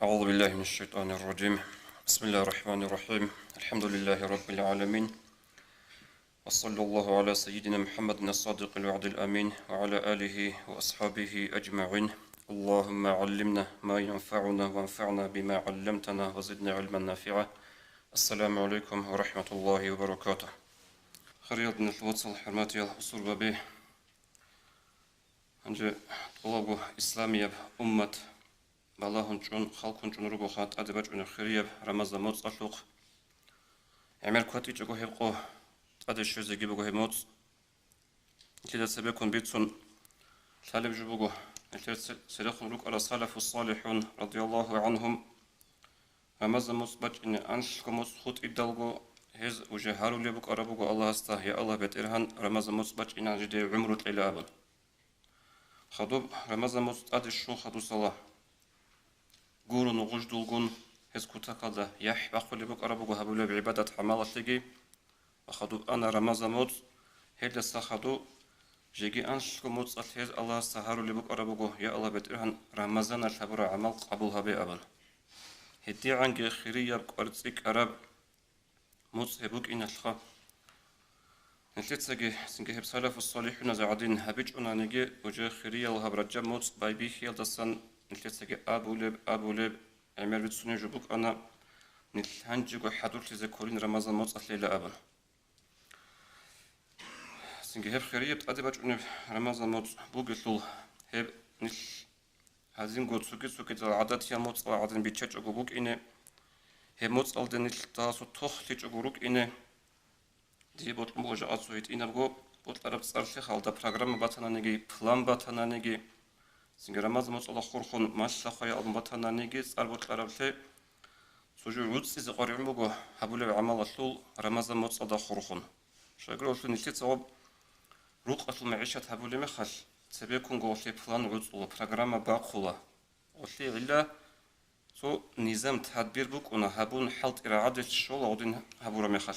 أعوذ بالله من الشيطان الرجيم. بسم الله الرحمن الرحيم. الحمد لله رب العالمين، وصلى الله على سيدنا محمد الصادق الوعد الأمين وعلى آله وأصحابه أجمعين. اللهم علمنا ما ينفعنا وانفعنا بما علمتنا وزدنا علما نافعا. السلام عليكم ورحمة الله وبركاته. خريط من الوصل حرماتي الحصول به أنجي طلبه إسلامية أمة بالله جون خلق جون رجو خات أدبج جون خريب رمضان موت أطلق عمل كوتي جوه هبقو أدش شوزي جيبو جوه موت كده سبيكون بيتون ثالب جبوجو سيرخون روك على السلف الصالحون رضي الله عنهم رمضان موت بج إن أنش كموت خط إدلغو هز وجهارو ليبوك أربوجو الله استه يا الله بترهن رمضان موت بج إن جدي عمرو العلابن خدوب رمضان موت أدش شو خدو صلاة قولون وغجدولغون هز كتاكادا يح بأخو لبوك أربوغو هبولو بعبادة حمالة لغي وخدو أنا رمضان موت هيدا ساخدو جيجي أنشلكو موت أتهز الله سهارو لبوك أربوغو يا الله بترهن رمضان الحبرا عمل قبولها بي أبن هدي عنجي خيرية بقرتك أرب موت هبوك إن الخا نتلتسجي سنجي هب سلف الصالحون زعدين هبيج أنانيجي وجه خيرية الهبرجة موت بايبي خيال دسان نتلتسجي أبو لب عمر بتسوني جبوك أنا نتلهنجي حدول تذكرين رمضان موت أتليل أبن سنجي هب خيرية بتأدبج أن رمضان موت بوجلول هب نتل هزين قد سوكي العادات يا موت عادن بيتشج أجوبوك إنه هب موت ألدن نتل تاسو تخ تيج أجوروك إنه دي بطل موجة أصويت إنه بقو بطل أرب صارلي خالدا برنامج باتنا نجي بلان باتنا نجي سنجي رمضان موت الله خورخون ماشلا خيا أبن باتنا نجي صار بطل أرب لي سوجو روتسي زقاري عموجو هبولي عمل طول رمضان موت الله خورخون شاكرو شو نتلت صوب روق أصل معيشة هبولي مخال سبيكون قوتي بلان روت ولا برنامج باقولا قوتي إلا سو نظام تدبير بوك ونا هبون حلت إرادة الشغل ودين هبورا مخال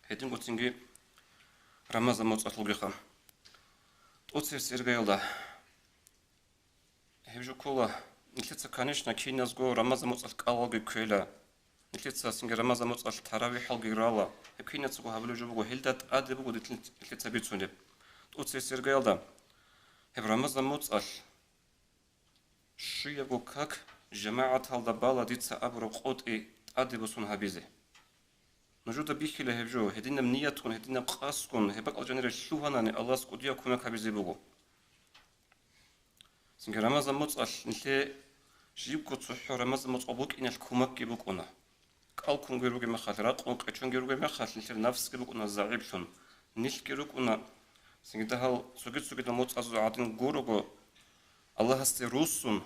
هيدين قوتينجي رمضان موت أطلب لخام أوتسير سيرجيلا هيجو كولا نتلت كانيشنا كيناز جو رمضان موت ألقى كولا نتلت سينجي رمضان موت التراويح الجرالا هكينا تسوق هبلو جبوجو هيلدات أدبوجو نتلت بيتوني أوتسير سيرجيلا هب رمضان موت شو يبغى كاك جماعة هالدبالة ديتسا أبرو قوت أدبوسون هبيزه نجودا بيخي لهجو هدينا منيتون هدينا قاسكون هبك الجنر الشوهاناني الله سكوديا كومك هبيزي بوجو سنجي رمضان موت نتلي جيبكو تصحو رمضان موت أبوك إن الكومك يبوكونا قال كون جيروجي مخاط راقون قتشون جيروجي مخاط نتلي نفس كيبوكونا زعيبشون نيل كيروكونا سنجي دهال سوجيت موت أزو عادين جوروجو الله هستي روسون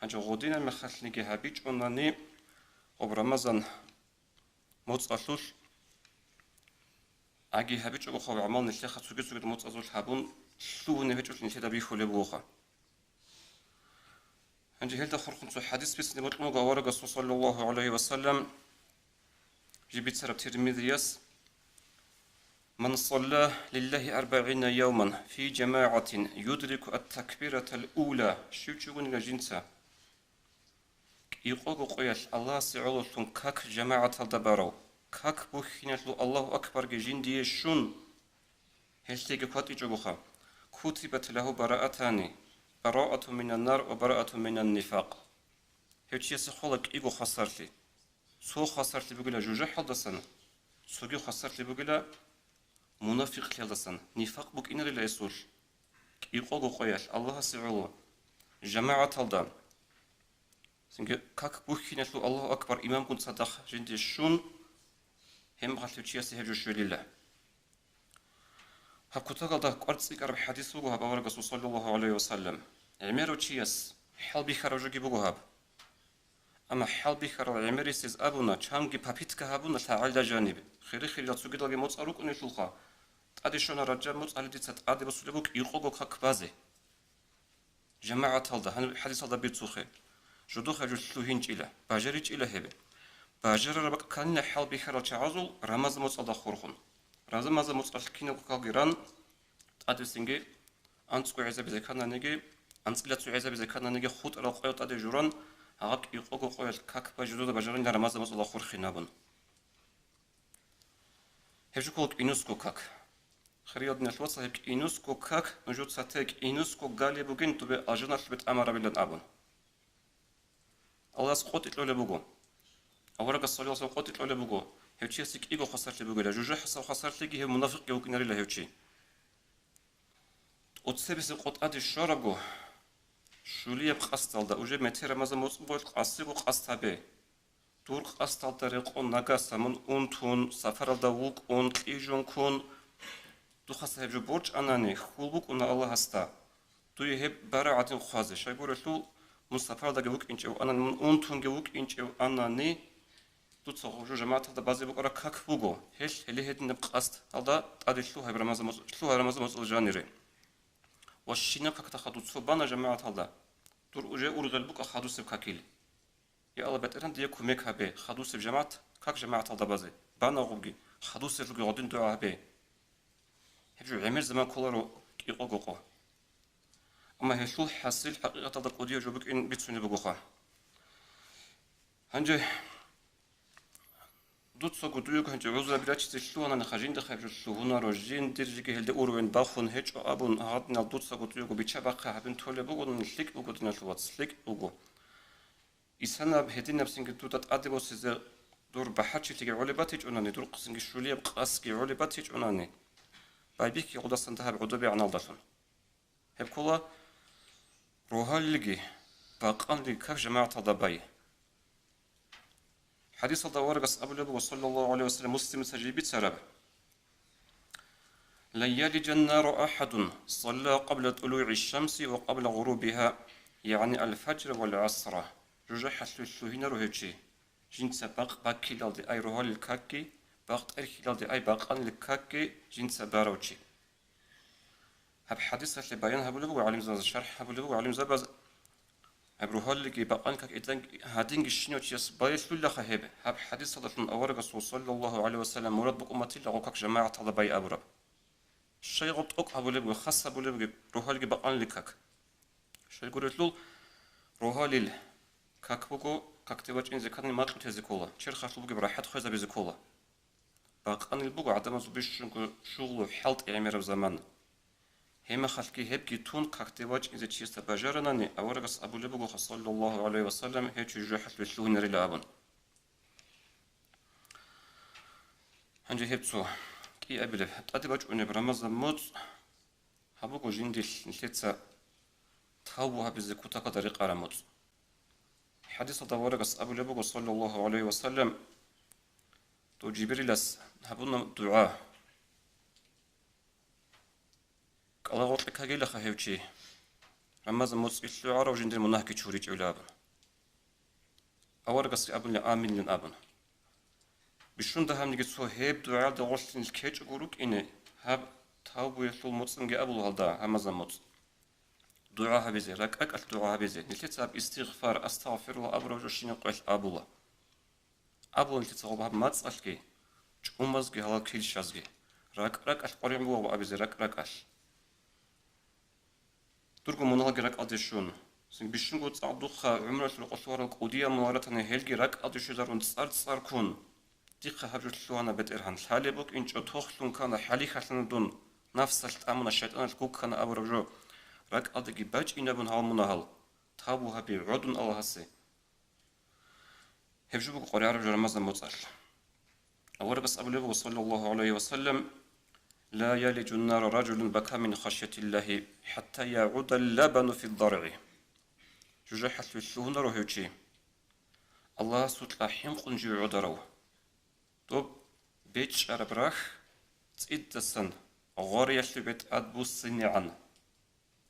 هنجو غودينا مخاط نيجي هبيج أناني وبرمضان موت أصلش أجي هبيج أبو خو عمال نتلي خاط سوجيت موت أزو الحبون شلو نهبيج نتلي دبي خولي بوخا هنجي هلدا خرخن سو حديث بس نبطلو غوارق صلى الله عليه وسلم جبت سرب ترمذيس من صلى لله 40 يوما في جماعة يدرك التكبيرة الأولى شو تشوفون الجنسة يقول قياس الله سعولتون كاك جماعة الدبارو كاك بوخينة الله أكبر جندي شون هستيك كواتي جبوخا كتبت له براءتان براءة من النار وبراءة من النفاق هيتشي سخولك إيغو خسرتي سو خسرتي بقولا جوجة حدثنا سوغي خسرتي بقولا منافق حدثنا نفاق بك إنر لا يسول يقول قياس الله سعولو جماعة الدان سنجي كاك بوخينة الله أكبر إمام كنت صدق جندي شون هم غالتوشي سيهجو شوي لله هكوتاقل ده قرصي قرب حديث بوغو هب أورغ صلى الله عليه وسلم عميرو تشيس حال بيخارو جوغي بوغو هب أما حال بيخارو عميري سيز أبونا چامگي پاپيتك هبونا تعال دا جانب خيري لاتسوغي دلغي موت أروك نشلخا تقادي شونا رجا موت ألي دي تقادي بسوليبوك يقوغو كاك بازي جماعة تالدا هن حديث تالدا بيتسوخي جدوخ جو شلوهين جيلا باجري جيلا هبه باجر ربك كان حال بيخارو چعازول رمز موت أدا خورخون رمز موت ألكينو كالغيران تقادي سنجي أنتسكو عزا بزي كانا نيجي أنتسكيلاتسو عزا بزي كانا نيجي خوت أرال قيوت أدي جوران هاك يقوقو قويل كاك بجدود بجرين رمز مص الله خرخنابن هجوكوك إنوسكو كاك خريادنا الوصا هيك إنوسكو كاك نجود ساتيك إنوسكو غالي بوجين تبي أجنال بيت أمر بلن أبن الله سقوط إتلو لبوجو أورك الصلاة والسلام قوت إتلو لبوجو هيوتشي سيك إيجو خسرت لبوجو لا جوجا حسا خسرت لقي هي منافق يوكن ريلا هيوتشي وتسبس قوت أدي الشربو شوليه بقصتال دا وجب متر مزا مصبوط قصيبو قصتابه دور قصتال طريق اون ناقص من اون تون سفر دا ووك اون قيجون كون دو خاص هبجو برج اناني خولبوك اون الله هستا دو يهب براعتين خوازه شايبور شو مصطفى دا جوك انچو انا من اون تون جوك انچو اناني دو تصوجو جماعه دا بازي بقرا كاك بوغو هلي هدن بقصت هذا ادي شلو هبر مزا شلو هبر مزا جانيري وشينا كاك تاخدو صوبانا جماعه هذا دور وجه أورغلبوك خادوس بكاكيل يا الله بترن دي كوميك هبه خادوس بجماعة كاك جماعة الضبازي بانا غوغي خادوس الغودين دعاء هبه هبجو عمر زمان كولارو يقوقو أما هشلو حاصل حقيقة هذا قضية جوبك إن بتسوني بقوخا هنجي دوت سو قدويك هنجي عوزة بلاتش تشلو أنا نخرجين دخل شلو هنا رجين درجة هلد أوروين باخون هج أبون هادنا دوت سو قدويك بيتشا باقي هبين تولي بقو نشلك بقو دنالوات سلك بقو إسانا بهدين نفسين قدودات أدبو سيزا دور بحاجة تيجي علباتيج أناني دور قسنجي شولية بقاسكي علباتيج أناني بايبيك يقول سنتها بعدوبي عن الدفن هب كلا روحالجي باقان لي كاف جماعة ضباي حديث الدوارقس أبو لبو صلى الله عليه وسلم مسلم سجيبت سرب لن يلج النار أحد صلى قبل طلوع الشمس وقبل غروبها يعني الفجر والعصر رجح الشهين روهيتشي جنس باقي لالدي أي روحال الكاكي باقت أركي أي باقان الكاكي جنس باروتشي هب حديث اللي بيان هبو لبو علم زاز الشرح هبو لبو علم زباز أبروهال لقي بقان كك إدلان هادين قشنيو تيس بايس لولا خهيب هب حديث صلى الله صلى الله عليه وسلم مراد بق أمتي لغوكك جماعة هذا باي أبرب الشيء غط أق هبو لبو خاص هبو لبو روهال لقي بقان لكك الشيء قلت له روهال كك بقو كك تواج إن زكاني ما تلو تزكولا شير خاص لبو براحت خيزة بزكولا بقان البقو عدم زبيش شغل حلت إعمار زمان هما خلقي هبكي تون كاكتواج إذا تشيست بجارناني أورغس أبو لبغو صلى الله عليه وسلم هيك جوحت بشلون ريلا أبن هنجي هبتو كي أبلف تأدباج أني برمز موت هبوغو جندل نتلتسا تهوها بزكوتا كطريق رموت حديث دورغس أبو لبغو صلى الله عليه وسلم تو جبريلس هبونا دعاء الله قلت لك هاجي لخا هيوشي رمز موت إشلو عرو جندل مناهكي تشوري جولابن أورغس أبن لآمن لن أبن بشون ده هم نيجي سو هيب دعاء ده غلطين الكيج أقولك إني هب تاوبو يسلو موتسنجي أبو هالدا همز موت دعاء هبيزي رك أكل دعاء هبيزي نلتت أب استغفار أستغفر الله أبو رجوشين قل أبو الله أبو نلتت غوب هب ماتس أشكي جومزجي هلا كيل شازجي رك أش قريم بو أبيزي رك أش درجو منال جرك أديشون سن بيشون قلت أعدوخ عمرة القصوار القودية موارتنا هلجي رك أديشون صار كون دقة هبجت لوانا بترهن حالي بوك إنش أتوخلون كان حالي خلنا دون نفس التأمن الشيطان الكوك كان أبرجو رك أديجي باج إن ابن هال منهال تابو هبي عدن الله هسي هبجو بوك قرية عرب رمضان متصل أول بس أبو صلى الله عليه وسلم لا يلج النار رجل بكى من خشية الله حتى يعود اللبن في الضرع جوجحت في الشهون روهيوشي الله سوتلا حين قنجي عدرو طب بيتش أربراخ تيدسن غوري يشلبت أدبوس سنعان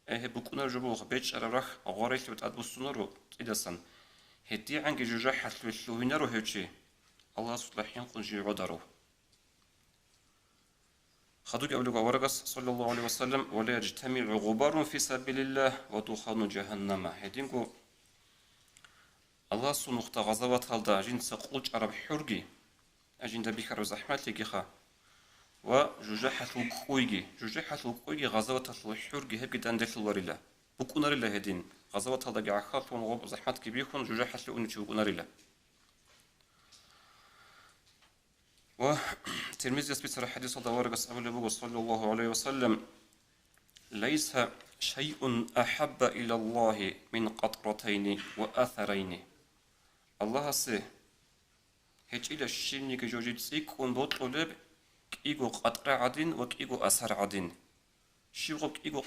بكونا جبوخ بيتش أربراخ غوري يشلبت أدبوس سنرو تيدسن هدي عنك جوجحت في الشهون روهيوشي الله سوتلا حين قنجي عدرو خدوك أولوك ورقص صلى الله عليه وسلم ولا يجتمع غبار في سبيل الله ودخان جهنم هدينكو الله سنخت غزوات هالدا جنس قلج عرب حرقي أجند بكر وزحمات لقيخا وجوجحة القويجي غزوات الحرقي هبقي داندل الوريلا بكونا رلا هدين غزوة هذا جعخات ونغب زحمات كبيرون جوجا حسل ونشوف ناريلا وترمذي يثبت حديث الدوار قص أبو صلى الله عليه وسلم ليس شيء أحب إلى الله من قطرتين وأثرين الله سي هيك إلى الشيء كجوجي تسيك ونبطلب كيجو قطرة عدن وكيجو أثر عدن شيغو كيجو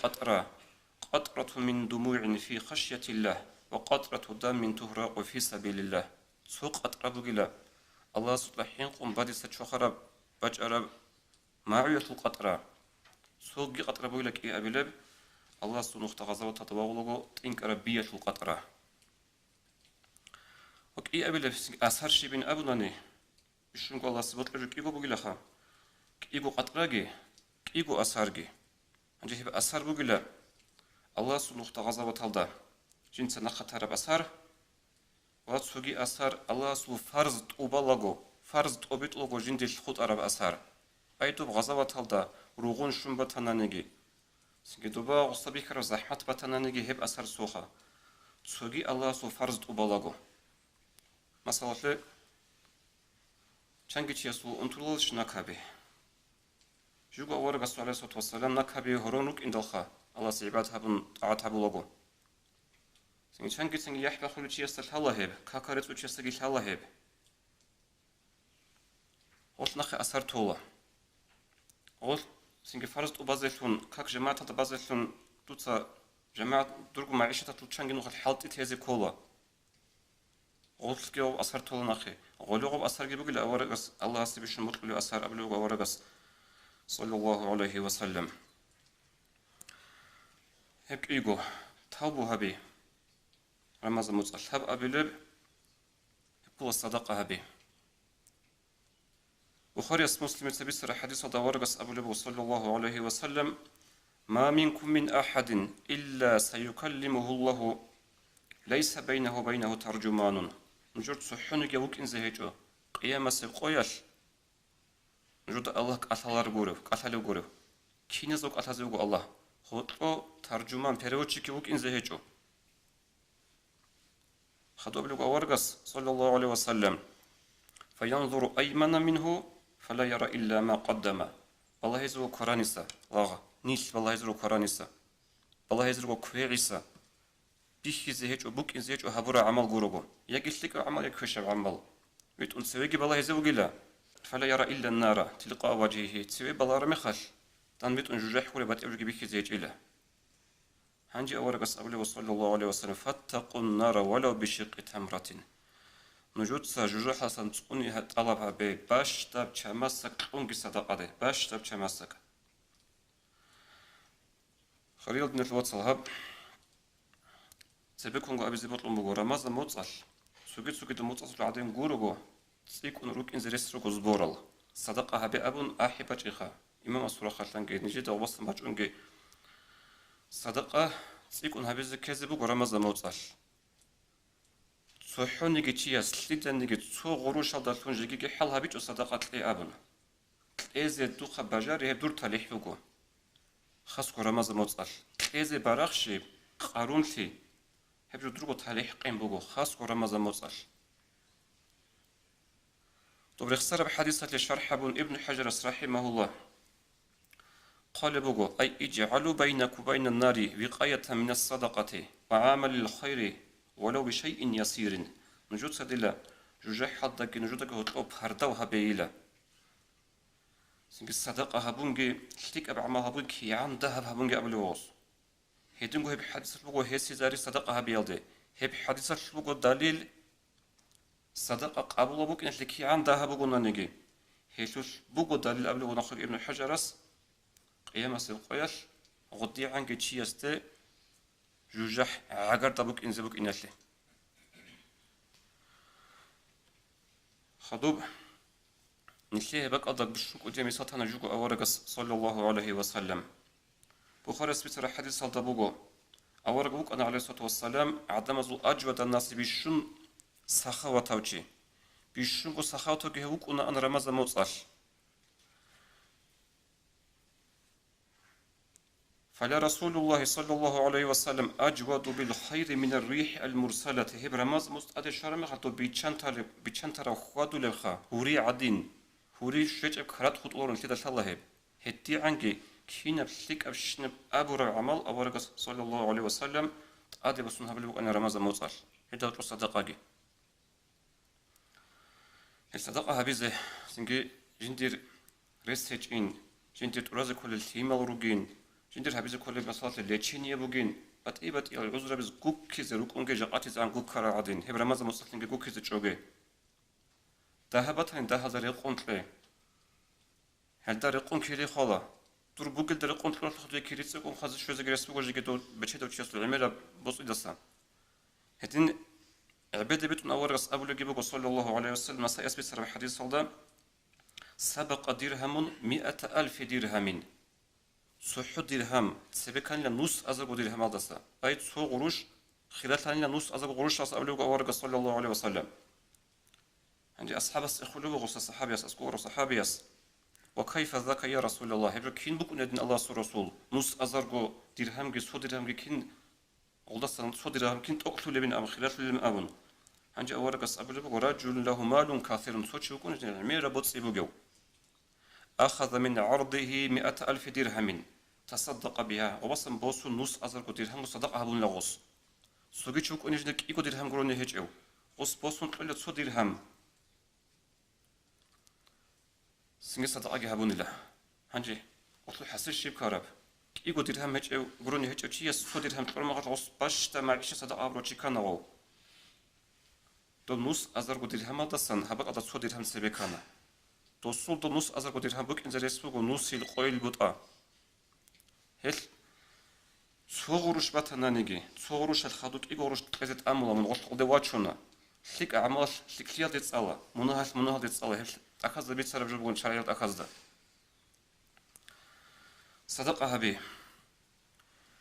قطرة من دموع في خشية الله وقطرة دم تهراق في سبيل الله سوق قطرة بقلا الله سبحانه قم بدي ستشخرب بجرب معية القطرة سوق قطرة بقلا كي أبلب الله سبحانه تغزو تطوغلو تنك ربية القطرة وكي أبلب أسهر شي بين أبناني بشنك الله سبحانه كيجو بقلا خا كيجو قطرة كيجو أسهر عندي هب أسهر بقلا الله سبحانه تغزو تلدا جنس نخطر بأسهر واتسوغي أسهر الله سو فرض توبالغو فرض توبيتلغو جندي الخط عرب أسهر أيتو بغزو تلدا روغون شنبا تنانيجي سنجي دوبا غصبي كرو زحمت بتنانيجي هب أسهر سوخا تسوغي الله سو فرض توبالغو مثلا چنگي چيسو انتولش نكابي جوغا ورغا صلى الله عليه وسلم نكابي هرونوك اندلخا الله سيبات هبن طاعت هبلغو سنجي چنگي سنجي يحبا خلو چيسل الله هب كاكارت وچيسل الله هب قلت نخي أسهر تولا قلت سنجي فرض توبازلون كاك جماعة تبازلون توتا جماعة درغو معيشة توچنگي نوخل حالتي تيزي كولا قلت كيو أسهر تولا نخي غلوغو أسهر جيبوغي أورغس الله سيبشن مطلو أسهر أبلوغو أورغس صلى الله عليه وسلم هيك إيجو تابو هبي رمز مصل هب أبلب هبو الصدقة هبي بخاري مسلم تبصر حديث دورقس أبلب صلى الله عليه وسلم ما منكم من أحد إلا سيكلمه الله ليس بينه وبينه ترجمان نجرد صحونك يوك إنزهيجو قيامة سيقويش نجد الله قتلار غورف قتلو غورف كينزوك قتلزوغو الله خطو ترجمان переводчики وك انزهجو خدو بلوغ اورغس صلى الله عليه وسلم فينظر ايمن منه فلا يرى الا ما قدم الله يزو قرانيسا لاغا نيش الله يزو قرانيسا الله يزو كويعيسا بيخ زهجو بوك انزهجو هبورا عمل غورغو يگيشليك عمل يكشف عمل ويت انسويغي بالله يزو غيلا فلا يرى إلا النار تلقاء وجهه تسوي بلار مخش تنبت أنجح ولا بتأرجع بك زيج إله هنجي أورقس أبلي صلى الله عليه وسلم فاتقوا النار ولو بشق تمرة نجود سجوج حسن تقني طلبها باش تب شمسك أنجي صدقة باش تب شمسك خريل بن الوصل هب سبكون أبي زبط المجورة ماذا موتصل سوقي موتصل العادين جورجو سيكون روك إنزريس روك زبورال صدقة هبي أبون أحبة إخا إمام أسرع خلنا جيد نجد أو وصل ماج أنجي صدقة سيكون هبي زكزبو غرامز موتصل صحون نيجي تياس ليدا نيجي تصو غروش على دلون جيجي حل هبي جو صدقة لي أبون إزي دوخ بجاري هب دور تليح بقو خاص غرامز موتصل إزي براخشي قارون لي هب جو درو تليح قيم بقو خاص غرامز موتصل طب اختصر بحديثة لشرح ابن حجر رحمه الله قال بقو أي اجعلوا بينك وبين النار وقاية من الصدقة وعامل الخير ولو بشيء يسير نجود سدلا جوجح حدك نجودك هتقوب هردوها بيلا سنك الصدقة هبونجي شتيك أبعما هبونجي عن ذهب هبونجي قبل وص هيدنجو هب حديثة بقو هيسي زاري صدقة هبيلدي هب حديثة بقو دليل صدقة قبول بوك إن لكي عن ذهب بقولنا نجي هيشوش بقول دليل قبل ونخرج ابن حجرس قيامة سوقيش غدي عن كشيء است جوجح عقر تبوك إن زبوك إنشلي خطوب نشليه بق أضرب بالشوك قدامي ساتنا جوكو أورقس صلى الله عليه وسلم بخاري سبتر حديث صلى بوكو أورق بوك أنا عليه الصلاة والسلام عدم زو أجود الناس بيشون سخاوة توجي بيشونكو سخاوة توجي هوك أنا رمز موصل فلرسول الله صلى الله عليه وسلم أجود بالخير من الريح المرسلة هب رمز مستعد شرم خطو بيتشانتر خوادو لخا هوري عدين هوري شيء كرات خطورن كده الله هب هدي عنك كينا بسيك أبشنب أبو عمل أبو رجس صلى الله عليه وسلم أدي بسنها بلو أنا رمز موصل هدا تو صدقاقي الصدقة هبيزه سنجي جندير ريسيج إن جندير ترازي كل الثيمال روجين جندير هبيزه كل مسألة ليتشينيا بوجين بات العذر بز جوك كيز روك أنجي جاقاتي زان جوك كرا عدين هب رمز موصل سنجي جوك كيز تشوجي ذهبت هن ده هذا ريقون تلي هل ده ريقون كيري خلا دور بوجل ده ريقون تلون خدوي كيري تسقون خازش شو زجرس بوجي جدو بتشي دو تشيس العميرة بص إدسان هتين عباد بيتون أول رأس أبو لجيبه صلى الله عليه وسلم ما سيثبت سر الحديث صلى سبق درهم 100,000 درهم صح درهم سبكان لنص أزرق درهم هذا أي صو قروش خلال لنص أزرق قروش رأس أبو لجيبه صلى الله عليه وسلم عندي أصحاب السخلوه غص الصحابي أسكور صحابي وكيف ذاك يا رسول الله هبر كين بكون أدن الله رسول نص أزرق درهم جي صو درهم جي كين قلدستان صو درهم كين تقتل لبن أم خلال لبن أبون عندي أول رأس أبو لجيبه رجل له مال كثير صوتش يكون المير بطس يبجو أخذ من عرضه 100,000 درهم تصدق بها وبصم بوسو نص أزرق درهم صدقها بون لغوص سوغي تشوك أنجنك إيكو درهم قروني هجو قص بوسون قلة صو درهم سنجي صدقة هبون الله هنجي قلت له حسيش شيب كارب إيكو درهم هجو قروني هجو تشي صو درهم تقرم غوص باش تماركش صدقة أبرو تشيكانا غو دو نص أزرق درهم دستان هبق أدا صو درهم سبكانا دوسول دو نص أزرق درهم بك إنزا رسبوغو نص القويل بطا هل صغروش باتنانيجي صغروش الخادوك إيغوروش تقزت أمولا من غلط قلدي واتشونا ليك أعمال ليك ليا ديت صالة مناهل ديت صالة هل أخذ بيت سرب جبون شرعيات أخذ صدقة هبي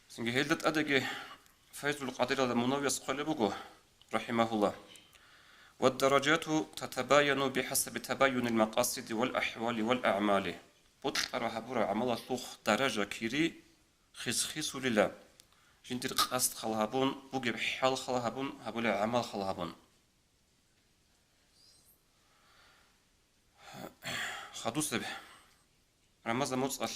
سنجي هيلدت أدقي فايز القادرة المنويس قلبوغو رحمه الله والدرجات تتباين بحسب تباين المقاصد والأحوال والأعمال بطل رهبورا عمل طوخ درجة كيري خيس لله جندير قصد خلهابون بوجب حال خلهابون هبولا عمل خلهابون خدوس به رمضان مصل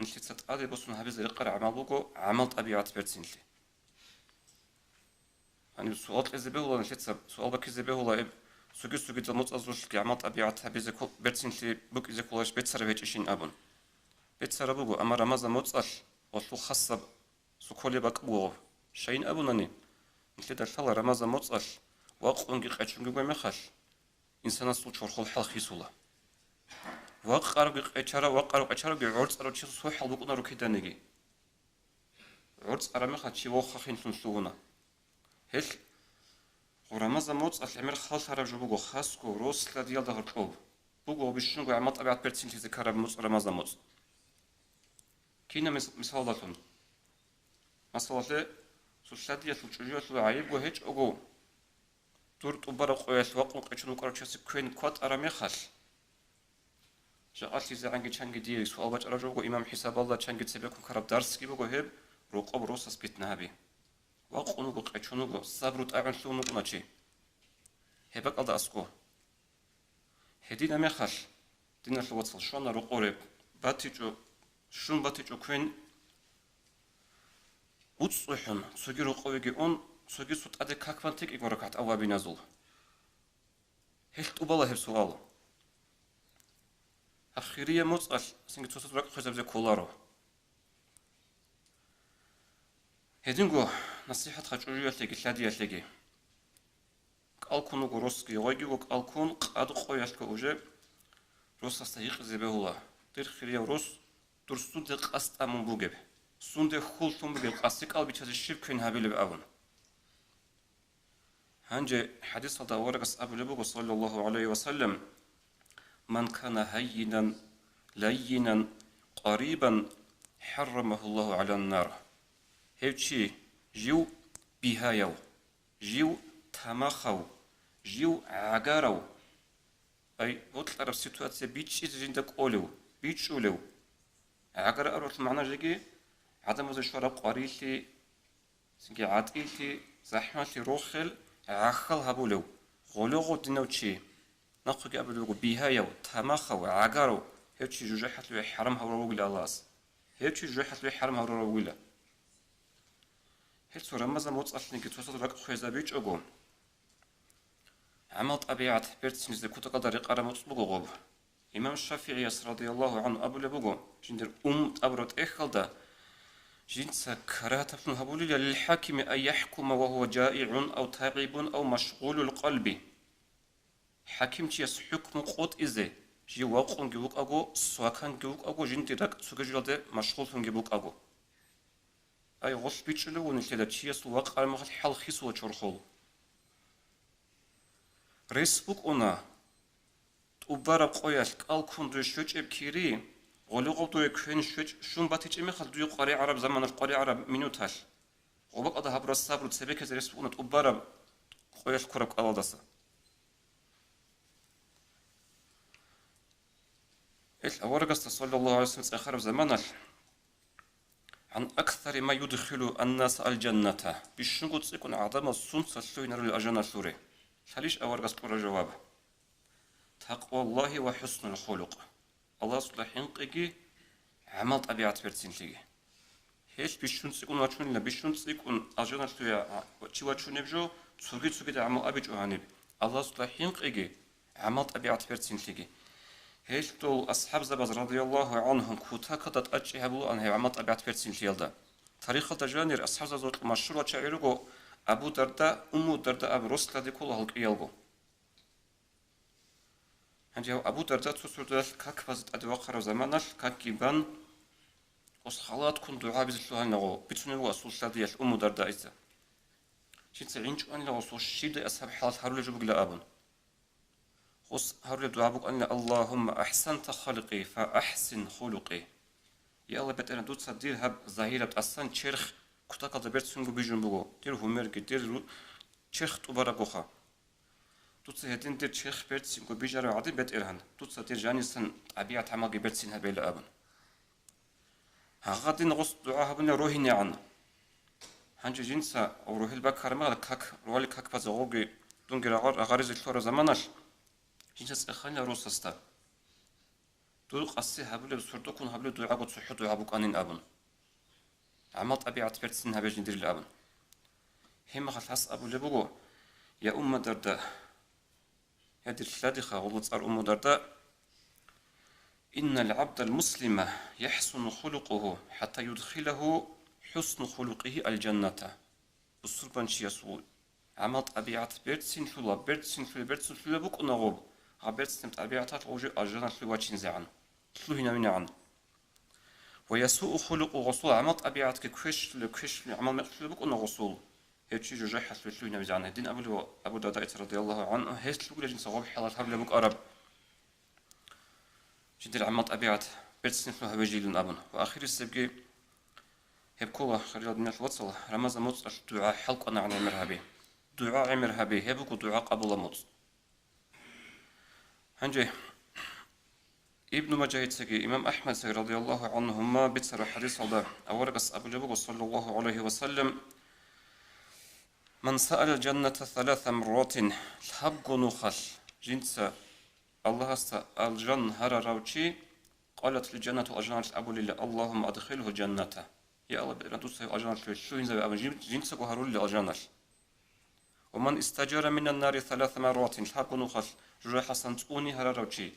نشيت ستقاضي بصون هبيز يقرأ عمل بوجو عمل طبيعة برتسنتي يعني سؤال إذا ولا نشيت سؤال بك إذا ولا سوجي تموت أزوج كعمل طبيعة هبيز كل برتسنتي بوك إذا كلش بيتسر بيتشين أبون بيتسر بوجو أما رمضان مصل وشو خاصة سكولي بقبوه شيء أبونني نشيت الشلا رمضان مصل واقعونجي قتشونجي بمخش إنسان الصوت شرخل حل خيسولا وقارو قشرة بعرض أرو تشي سوي حل بكون أرو كده نجي عرض أرمي خاتشي وخا خين سنسونا هل ورمضان موت العمر خالص هرب جبوجو خاسكو روس لا ديال ظهر قلب بوجو بيشنجو عمل طبيعة برتين في ذكر رمضان موت كينا مثالاتون مثلا سوشادية سوشجية سوعيب وهيج أجو دور تبرع قويس وقم قشنو كارتشس كوين كوات أرمي خال جاءت لي زعنجي شنجي دي سؤال بج أرجو إمام حساب الله شنجي تسبيكم كرب درس كي بقول هب رقاب روس بيتنا هبي وقونو قشنو صبرت أعن شلونو ناتشي هبك الله أسكو هدينا مخال دينا الوصل شلون رقورب باتيجو كوين وتصحن سوجي رقويجي أون سوجي صوت أدي كاكفانتيك إقوركات أوابي نزول هل تقبله هب سؤال أخيرية مصل سنجت توصل رق خزب زي كولارو هدينغو نصيحة خجورية تيجي شادية تيجي قالكونو غروسكي يوجيو قالكون قاد قوياش كوجب روس استيق زبهولا دير خيرية روس درسون دي قاست أمون بوجب سون دي خول سون بوجب قاستيك قلبي تشازي شيب كين هابيل بأون هنجي حديث هذا ورقس أبو لبوغ صلى الله عليه وسلم من كان هينا لينا قريبا حرمه الله على النار هيتشي جيو بيهايو جيو تماخو جيو عقارو أي بطل عرف سيتواتسي بيتشي زيندك أولو بيتشولو عقار أروت معنا جيجي عدم وزشورة قريلي سنجي عاديلي زحمة روخل عخل هبولو غلوغو دينوتشي نقص قبلو بيهايو تماخو عقارو هيتشي جوجحة لو حرم هورو ولا الله هيتشي جوجحة لو حرم هورو ولا هيت رمضان موت أصلًا كتوصل رك خويزا بيج أقوم عمل طبيعة بيرتس نزل كوتا قدر يقرأ موت بقوم إمام الشافعي رضي الله عنه أبو لبقوم جندر أبرد إخلدا جنس كراهة ابن هبولي للحاكم أن يحكم وهو جائع أو تعب أو مشغول القلب حاكم تيس حكم قوت إزاي جي واقون جوك أقو سواكان جوك أقو جندرك سوكجلد مشغول فن جوك أقو أي غص بيتشلو ونكلا تيس واقع المخل حال خيسو وشرخول ريسبوك أنا تبارا قوياش قال كون شوج ابكيري غلوغو دو كون شوج شون باتيج مخل دو قاري عرب زمان القاري عرب مينوتاش وبقى ده هبر الصبر تسبيك ريسبوك أنا تبارا قوياش كرب قال دسا إيش أورجست صلى الله عليه وسلم آخر زمان عن أكثر ما يدخل الناس الجنة بشنقط سيكون عظم السنس السوين الأجنة سوري خليش أورجست قرر جواب تقوى الله وحسن الخلق الله صلح ينقي عمل طبيعة برتين ليه هيش بيشون سيكون واتشون لا بيشون سيكون أجنة سويا واتشي واتشون نبجو تسوقي عمل أبيج وهانب الله صلح ينقي عمل طبيعة برتين ليه هيش طول أصحاب زبز رضي الله عنهم كوتا كدت أجي هبلو أن هي عمل طبيعة برتين ليه طريقة تجانير أصحاب زبز المشروع شعيرو أبو درداء أمو درداء أبو رسل دي كل هالك يلقو عندي أبو درداء تسرد كاك فازت أدواقر زمانش كاك يبان وس خالات كن دعاء بزلوها نغو بتنو أصول شادية أمو درداء إذا شين سعينش أن لو صوش شيد أصحاب حالات هارول جبق لأبن وس هارول دعاء بك أن اللهم أحسنت خلقي فأحسن خلقي يا الله بتأنا دوت صدير هب ظاهرة أصلا شرخ كتا قد بيرت سنجو بيجن بغو دير هميرك دير شرخ تبارا قوخا دوت هدين دير شرخ بيرت سنجو بيجارو عدين بيت إرهن دوت دير جانيسن طبيعة عمال بيرت سنها بيل أبن هغادين غص دعاء هبنا روحي نعن هنجي جنسا أو روحي البكر ما كاك روالي كاك بزغوغي دونجي أغاريز الفورة زمانش جنسا إخاني روسستا دول قصي هبلو بسردوكون هبلو دعاء قد صحو دعاء بك أنين أبن عمل طبيعة بيرت سنها بيجن دير الأبن هم خلاص أبو لبوغو يا أم درداء هذه الثلاثة غلط أم درداء إن العبد المسلم يحسن خلقه حتى يدخله حسن خلقه الجنة بالصربانش يسول عمل طبيعة بيرتسين فلا بيرتسين فلا بك نغوب بيرتسين طبيعة الوجه الجنة لواتشين زعن هنا من عن ويسوء خلقه غصول عمل طبيعة ككش لكش عمل مقفل بك نغصول هيتشي جوجي حسب لوينا مزعن الدين أبو درداء رضي الله عنه هيت لوجي جنس غوب حالات هبل بك أرب جدير عمل طبيعة بيرتسين فلا هبجيلون أبن وآخر السبقي هبكوه خريج من الوصل رمز موت دعاء حلق أنا عن عمرها دعاء عمرها به هبكو دعاء قبول موت هنجي ابن مجاهد سجي إمام أحمد سجي رضي الله عنهما بتسر حديث هذا أورقس أبو جبل صلى الله عليه وسلم من سأل الجنة 3 مرات الحب نخل جنس الله سأل الجنة هرروتشي قالت الجنة أجنة أبو لله اللهم أدخله الجنة يا الله بدنا توصل أجنة شو ينزل أبو جنس وهرول لأجنة ومن استجار من النار 3 مرات الحب نخل جرى حسن توني هرروتشي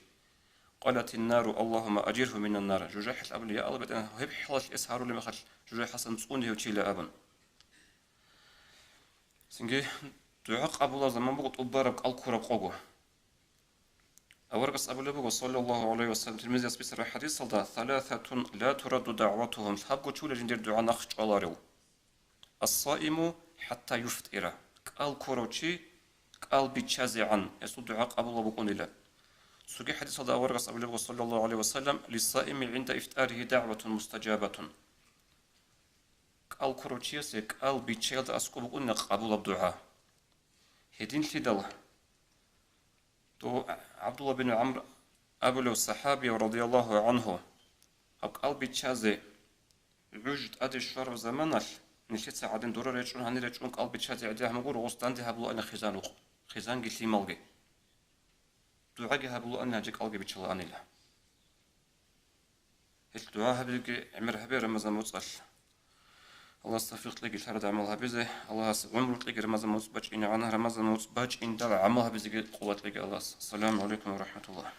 قالت النار اللهم أجره من النار جرى حس أبو يا الله بدنا هب حلاش إسهارو لما خل جرى حسن توني وتشيل أبن سنجي دعاء قبول زمان بقول أبارك الكرب قوة أورقس أبو لبوغ صلى الله عليه وسلم تلميذ يسبيس الحديث صلى 3 لا ترد دعوتهم حبقوا تشول جندر دعاء نخش على الصائم حتى يفطر قال كروتشي قال بيتشازي عن يسود دعاء قبول بقول الله سوقي حديث صلى أورقس أبو لبوغ صلى الله عليه وسلم للصائم عند إفطاره دعوة مستجابة قال كروتشي قال بيتشازي أسكو بقول قبول الدعاء هدين لدل تو عبد الله بن عمرو أبو الصحابي رضي الله عنه قال بيتشازي عجت أدي شفر زمانال نشيت عادن دور ريتشون هني ريتشون قلبي تشاتي عدي همغور غوستان دي هبلو أنا خزانوق خزان قلت لي ملقي دعاء هبلو أنا جيك قلبي بتشلا أنا له الدعاء هبلي عمر هبي رمضان متصل الله استفيق لك الحرد عملها بزه الله عمرك لك رمضان متصبج إن عنها رمضان متصبج إن دل عملها بزه قوة لك الله السلام عليكم ورحمة الله